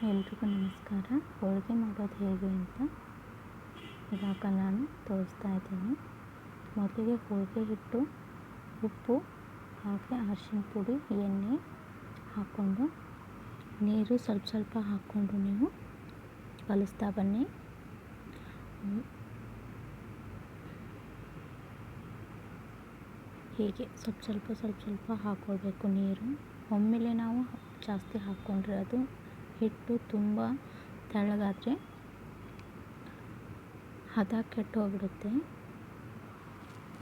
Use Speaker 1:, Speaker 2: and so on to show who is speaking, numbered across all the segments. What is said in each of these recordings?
Speaker 1: ಎಲ್ರಿಗೂ ನಮಸ್ಕಾರ. ಹೋಳಿಗೆ ಮಾಡೋದು ಹೇಗೆ ಅಂತ ಇವಾಗ ನಾನು ತೋರಿಸ್ತಾ ಇದ್ದೀನಿ. ಮೊದಲಿಗೆ ಹೋಳಿಗೆ ಹಿಟ್ಟು, ಉಪ್ಪು ಹಾಗೆ ಅರಿಶಿನ ಪುಡಿ, ಎಣ್ಣೆ ಹಾಕ್ಕೊಂಡು ನೀರು ಸ್ವಲ್ಪ ಸ್ವಲ್ಪ ಹಾಕ್ಕೊಂಡು ನೀವು ಕಲಿಸ್ತಾ ಬನ್ನಿ. ಹೀಗೆ ಸ್ವಲ್ಪ ಸ್ವಲ್ಪ ಹಾಕ್ಕೊಳ್ಬೇಕು ನೀರು. ಒಮ್ಮೆಲೆ ನಾವು ಜಾಸ್ತಿ ಹಾಕ್ಕೊಂಡ್ರೆ ಅದು ಹಿಟ್ಟು ತುಂಬ ತೆಳ್ಳಗಾದರೆ ಹದ ಕೆಟ್ಟು ಹೋಗ್ಬಿಡುತ್ತೆ.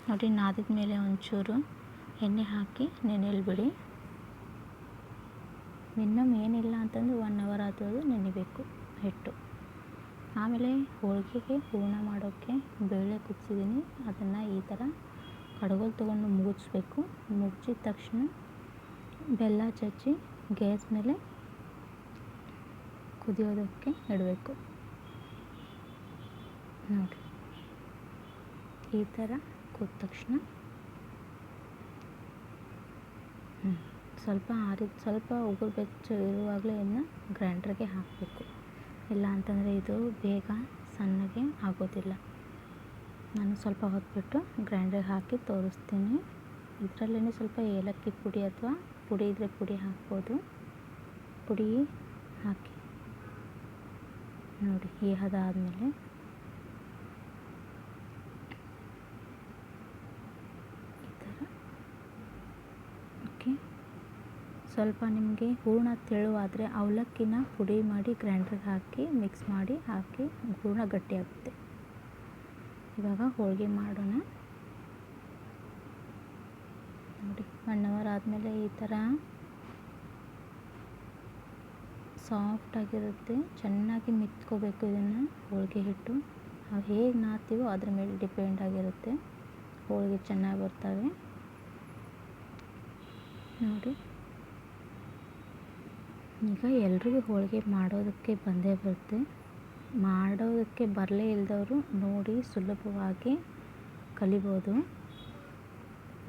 Speaker 1: ನೋಡಿ, ನಾದಿದ ಮೇಲೆ ಒಂಚೂರು ಎಣ್ಣೆ ಹಾಕಿ ನೆನೆಯಲು ಬಿಡಿ. ಮಿನಿಮಮ್ ಏನಿಲ್ಲ ಅಂತಂದರೆ 1 ಅವರ್ ಆದರೂ ನೆನೆಬೇಕು ಹಿಟ್ಟು. ಆಮೇಲೆ ಹೋಳಿಗೆಗೆ ಹೂರಣ ಮಾಡೋಕ್ಕೆ ಬೇಳೆ ಕುದಿಸಿದ್ದೀನಿ. ಅದನ್ನು ಈ ಥರ ಕಡಗೋಲು ತೊಗೊಂಡು ಮುಗಿಸ್ಬೇಕು. ಮುಗಿಸಿದ ತಕ್ಷಣ ಬೆಲ್ಲ ಚಚ್ಚಿ ಗ್ಯಾಸ್ ಮೇಲೆ ಕುದಿಯೋದಕ್ಕೆ ಇಡಬೇಕು. ನೋಡಿ, ಈ ಥರ ಕುದ್ದ ತಕ್ಷಣ ಸ್ವಲ್ಪ ಉಗುರು ಬೆಚ್ಚ ಇರುವಾಗಲೇ ಇದನ್ನ ಗ್ರೈಂಡ್ರಿಗೆ ಹಾಕಬೇಕು. ಇಲ್ಲ ಅಂತಂದರೆ ಇದು ಬೇಗ ಸಣ್ಣಗೆ ಆಗೋದಿಲ್ಲ. ನಾನು ಸ್ವಲ್ಪ ಹೊತ್ಬಿಟ್ಟು ಗ್ರೈಂಡ್ರಿಗೆ ಹಾಕಿ ತೋರಿಸ್ತೀನಿ. ಇದರಲ್ಲೇ ಸ್ವಲ್ಪ ಏಲಕ್ಕಿ ಪುಡಿ ಅಥವಾ ಪುಡಿ ಇದ್ದರೆ ಪುಡಿ ಹಾಕ್ಬೋದು. ಪುಡಿ ಹಾಕಿ ನೋಡಿ, ಈ ಹದ ಆದಮೇಲೆ ಈ ಥರ ಓಕೆ. ಸ್ವಲ್ಪ ನಿಮಗೆ ಹೂರಣ ತೆಳುವಾದರೆ ಅವಲಕ್ಕಿನ ಪುಡಿ ಮಾಡಿ ಗ್ರೈಂಡ್ರಿಗೆ ಹಾಕಿ ಮಿಕ್ಸ್ ಮಾಡಿ ಹಾಕಿ ಹೂರಣ ಗಟ್ಟಿಯಾಗುತ್ತೆ. ಇವಾಗ ಹೋಳಿಗೆ ಮಾಡೋಣ. ನೋಡಿ, 1 ಅವರ್ ಆದಮೇಲೆ ಈ ಥರ ಸಾಫ್ಟಾಗಿರುತ್ತೆ. ಚೆನ್ನಾಗಿ ಮಿತ್ಕೋಬೇಕು ಇದನ್ನು. ಹೋಳಿಗೆ ಹಿಟ್ಟು ನಾವು ಹೇಗೆ ನಾದ್ತೀವೋ ಅದ್ರ ಮೇಲೆ ಡಿಪೆಂಡ್ ಆಗಿರುತ್ತೆ. ಹೋಳಿಗೆ ಚೆನ್ನಾಗಿ ಬರ್ತವೆ. ನೋಡಿ, ಈಗ ಎಲ್ರಿಗೂ ಹೋಳಿಗೆ ಮಾಡೋದಕ್ಕೆ ಬಂದೇ ಬರುತ್ತೆ. ಮಾಡೋದಕ್ಕೆ ಬರಲೇ ಇಲ್ಲದವರು ನೋಡಿ ಸುಲಭವಾಗಿ ಕಲಿಬೋದು.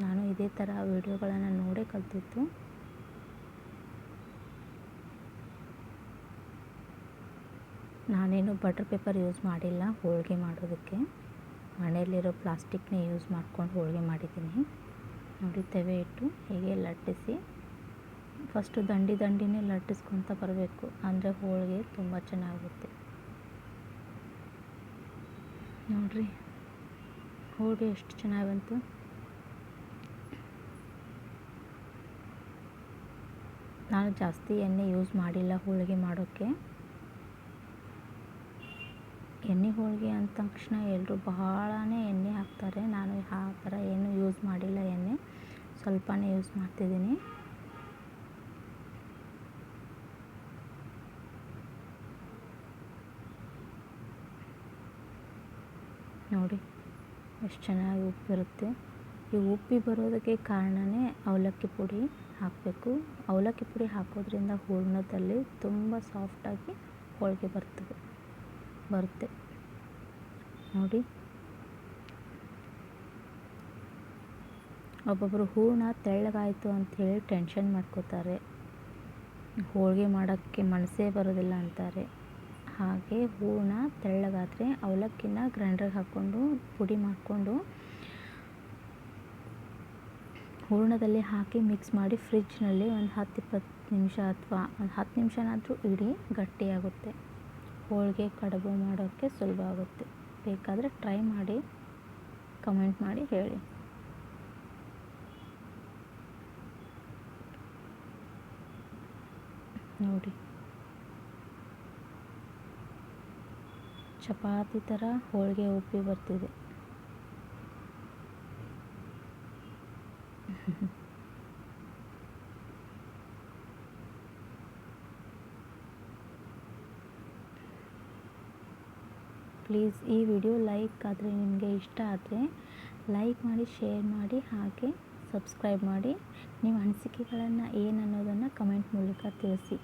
Speaker 1: ನಾನು ಇದೇ ಥರ ವಿಡಿಯೋಗಳನ್ನು ನೋಡೇ ಕಲಿತಿದ್ದು. ನಾನೇನು ಬಟರ್ ಪೇಪರ್ ಯೂಸ್ ಮಾಡಿಲ್ಲ ಹೋಳಿಗೆ ಮಾಡೋದಕ್ಕೆ. ಮನೆಯಲ್ಲಿರೋ ಪ್ಲಾಸ್ಟಿಕ್ನೇ ಯೂಸ್ ಮಾಡ್ಕೊಂಡು ಹೋಳಿಗೆ ಮಾಡಿದ್ದೀನಿ. ನೋಡಿ, ತವೆ ಇಟ್ಟು ಹೀಗೆ ಲಟ್ಟಿಸಿ ಫಸ್ಟು ದಂಡಿನೇ ಲಟ್ಟಿಸ್ಕೊತ ಬರಬೇಕು. ಅಂದರೆ ಹೋಳಿಗೆ ತುಂಬ ಚೆನ್ನಾಗುತ್ತೆ. ನೋಡಿರಿ, ಹೋಳಿಗೆ ಎಷ್ಟು ಚೆನ್ನಾಗಿ ಬಂತು. ನಾನು ಜಾಸ್ತಿ ಎಣ್ಣೆ ಯೂಸ್ ಮಾಡಿಲ್ಲ ಹೋಳಿಗೆ ಮಾಡೋಕ್ಕೆ. ಎಣ್ಣೆ ಹೋಳಿಗೆ ಅಂದ ತಕ್ಷಣ ಎಲ್ಲರೂ ಬಹಳನೇ ಎಣ್ಣೆ ಹಾಕ್ತಾರೆ. ನಾನು ಆ ಥರ ಏನು ಯೂಸ್ ಮಾಡಿಲ್ಲ. ಎಣ್ಣೆ ಸ್ವಲ್ಪನೇ ಯೂಸ್ ಮಾಡ್ತಿದ್ದೀನಿ. ನೋಡಿ, ಎಷ್ಟು ಚೆನ್ನಾಗಿ ಉಪ್ಪಿರುತ್ತೆ. ಈ ಉಪ್ಪಿ ಬರೋದಕ್ಕೆ ಕಾರಣವೇ ಅವಲಕ್ಕಿ ಪುಡಿ ಹಾಕಬೇಕು. ಅವಲಕ್ಕಿ ಪುಡಿ ಹಾಕೋದ್ರಿಂದ ಹೂರಣದಲ್ಲಿ ತುಂಬ ಸಾಫ್ಟಾಗಿ ಹೋಳಿಗೆ ಬರುತ್ತೆ. ನೋಡಿ, ಒಬ್ಬೊಬ್ಬರು ಹೂರಣ ತೆಳ್ಳಗಾಯಿತು ಅಂಥೇಳಿ ಟೆನ್ಷನ್ ಮಾಡ್ಕೋತಾರೆ. ಹೋಳಿಗೆ ಮಾಡೋಕ್ಕೆ ಮನಸ್ಸೇ ಬರೋದಿಲ್ಲ ಅಂತಾರೆ. ಹಾಗೆ ಹೂರಣ ತೆಳ್ಳಗಾದರೆ ಅವಲಕ್ಕಿನ ಗ್ರೈಂಡ್ರಿಗೆ ಹಾಕ್ಕೊಂಡು ಪುಡಿ ಮಾಡಿಕೊಂಡು ಹೂರಣದಲ್ಲಿ ಹಾಕಿ ಮಿಕ್ಸ್ ಮಾಡಿ ಫ್ರಿಜ್ನಲ್ಲಿ ಒಂದು 10-20 ನಿಮಿಷ ಅಥವಾ ಒಂದು 10 ನಿಮಿಷನಾದರೂ ಇಡಿ, ಗಟ್ಟಿಯಾಗುತ್ತೆ. ಹೋಳಿಗೆ ಕಡುಬು ಮಾಡೋಕ್ಕೆ ಸುಲಭ ಆಗುತ್ತೆ. ಬೇಕಾದರೆ ಟ್ರೈ ಮಾಡಿ, ಕಮೆಂಟ್ ಮಾಡಿ ಹೇಳಿ. ನೋಡಿ, ಚಪಾತಿ ಥರ ಹೋಳಿಗೆ ಉಪ್ಪಿ ಬರ್ತಿದೆ. ಪ್ಲೀಸ್ ಈ ವಿಡಿಯೋ ಲೈಕ್ ಆದರೆ ನಿಮಗೆ ಇಷ್ಟ ಆದರೆ ಲೈಕ್ ಮಾಡಿ, ಶೇರ್ ಮಾಡಿ, ಹಾಗೆ ಸಬ್ಸ್ಕ್ರೈಬ್ ಮಾಡಿ. ನಿಮ್ಮ ಅನಿಸಿಕೆಗಳನ್ನು ಏನನ್ನೋದನ್ನು ಕಮೆಂಟ್ ಮೂಲಕ ತಿಳಿಸಿ.